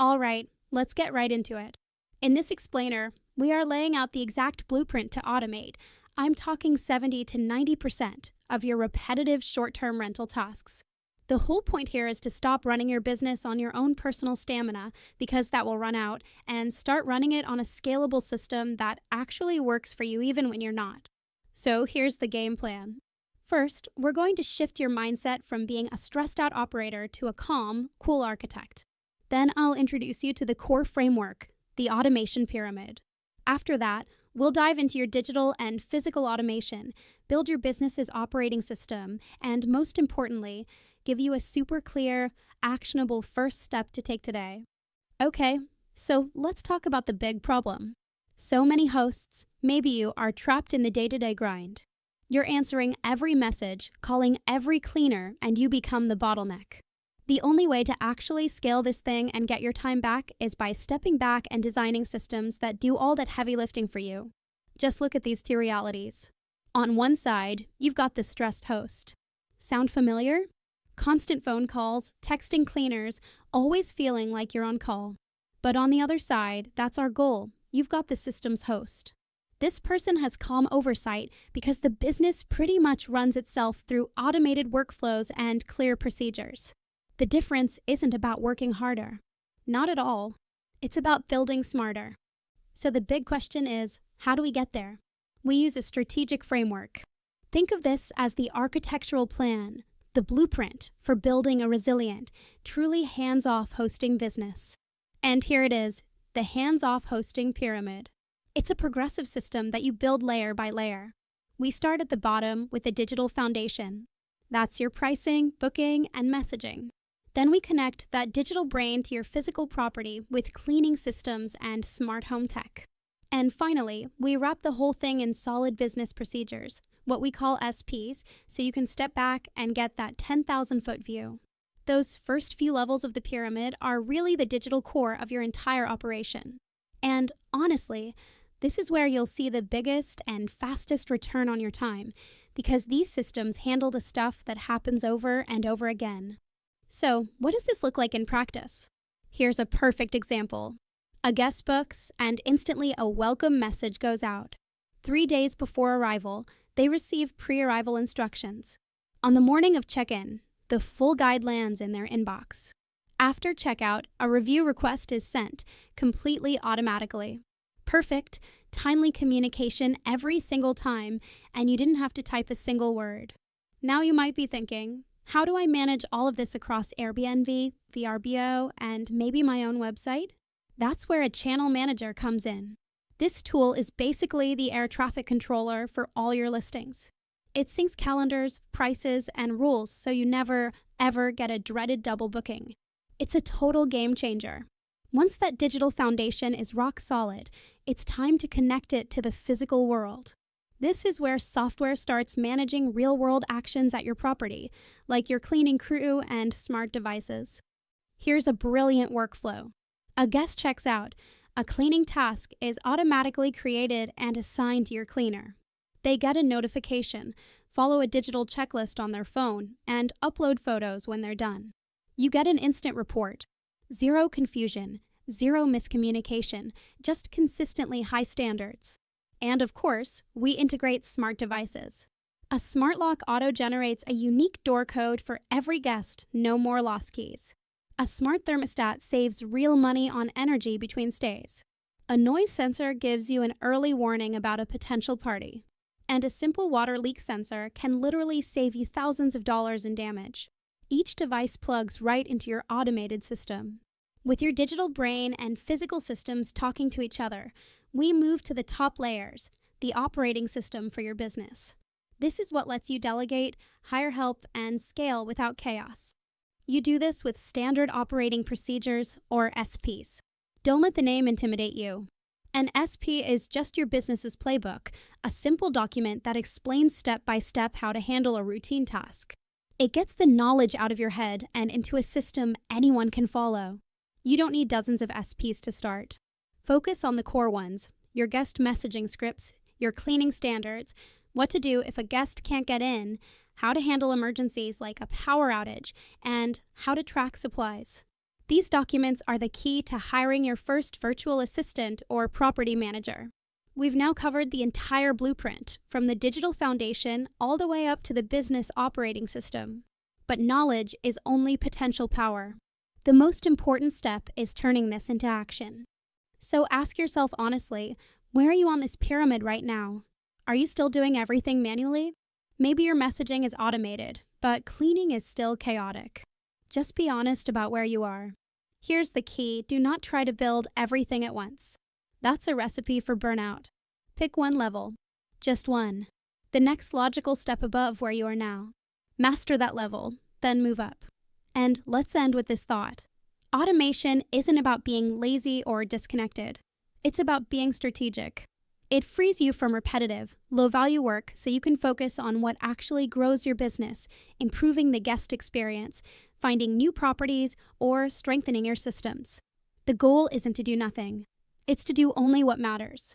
All right, let's get right into it. In this explainer, we are laying out the exact blueprint to automate. I'm talking 70 to 90% of your repetitive short-term rental tasks. The whole point here is to stop running your business on your own personal stamina, because that will run out, and start running it on a scalable system that actually works for you even when you're not. So here's the game plan. First, we're going to shift your mindset from being a stressed out operator to a calm, cool architect. Then I'll introduce you to the core framework, the automation pyramid. After that, we'll dive into your digital and physical automation, build your business's operating system, and most importantly, give you a super clear, actionable first step to take today. Okay, so let's talk about the big problem. So many hosts, maybe you, are trapped in the day-to-day grind. You're answering every message, calling every cleaner, and you become the bottleneck. The only way to actually scale this thing and get your time back is by stepping back and designing systems that do all that heavy lifting for you. Just look at these two realities. On one side, you've got the stressed host. Sound familiar? Constant phone calls, texting cleaners, always feeling like you're on call. But on the other side, that's our goal. You've got the system's host. This person has calm oversight because the business pretty much runs itself through automated workflows and clear procedures. The difference isn't about working harder. Not at all. It's about building smarter. So the big question is, how do we get there? We use a strategic framework. Think of this as the architectural plan, the blueprint for building a resilient, truly hands-off hosting business. And here it is, the hands-off hosting pyramid. It's a progressive system that you build layer by layer. We start at the bottom with a digital foundation. That's your pricing, booking, and messaging. Then we connect that digital brain to your physical property with cleaning systems and smart home tech. And finally, we wrap the whole thing in solid business procedures, what we call SPs, so you can step back and get that 10,000-foot view. Those first few levels of the pyramid are really the digital core of your entire operation. And honestly, this is where you'll see the biggest and fastest return on your time, because these systems handle the stuff that happens over and over again. So, what does this look like in practice? Here's a perfect example. A guest books, and instantly a welcome message goes out. 3 days before arrival, they receive pre-arrival instructions. On the morning of check-in, the full guide lands in their inbox. After checkout, a review request is sent, completely automatically. Perfect, timely communication every single time, and you didn't have to type a single word. Now you might be thinking, how do I manage all of this across Airbnb, VRBO, and maybe my own website? That's where a channel manager comes in. This tool is basically the air traffic controller for all your listings. It syncs calendars, prices, and rules so you never, ever get a dreaded double booking. It's a total game changer. Once that digital foundation is rock solid, it's time to connect it to the physical world. This is where software starts managing real-world actions at your property, like your cleaning crew and smart devices. Here's a brilliant workflow. A guest checks out. A cleaning task is automatically created and assigned to your cleaner. They get a notification, follow a digital checklist on their phone, and upload photos when they're done. You get an instant report. Zero confusion, zero miscommunication, just consistently high standards. And of course, we integrate smart devices. A smart lock auto-generates a unique door code for every guest, no more lost keys. A smart thermostat saves real money on energy between stays. A noise sensor gives you an early warning about a potential party. And a simple water leak sensor can literally save you thousands of dollars in damage. Each device plugs right into your automated system. With your digital brain and physical systems talking to each other, we move to the top layers, the operating system for your business. This is what lets you delegate, hire help, and scale without chaos. You do this with standard operating procedures, or SPs. Don't let the name intimidate you. An SP is just your business's playbook, a simple document that explains step by step how to handle a routine task. It gets the knowledge out of your head and into a system anyone can follow. You don't need dozens of SPs to start. Focus on the core ones, your guest messaging scripts, your cleaning standards, what to do if a guest can't get in, how to handle emergencies like a power outage, and how to track supplies. These documents are the key to hiring your first virtual assistant or property manager. We've now covered the entire blueprint, from the digital foundation all the way up to the business operating system. But knowledge is only potential power. The most important step is turning this into action. So ask yourself honestly, where are you on this pyramid right now? Are you still doing everything manually? Maybe your messaging is automated, but cleaning is still chaotic. Just be honest about where you are. Here's the key: do not try to build everything at once. That's a recipe for burnout. Pick one level, just one, the next logical step above where you are now. Master that level, then move up. And let's end with this thought. Automation isn't about being lazy or disconnected. It's about being strategic. It frees you from repetitive, low-value work so you can focus on what actually grows your business, improving the guest experience, finding new properties, or strengthening your systems. The goal isn't to do nothing. It's to do only what matters.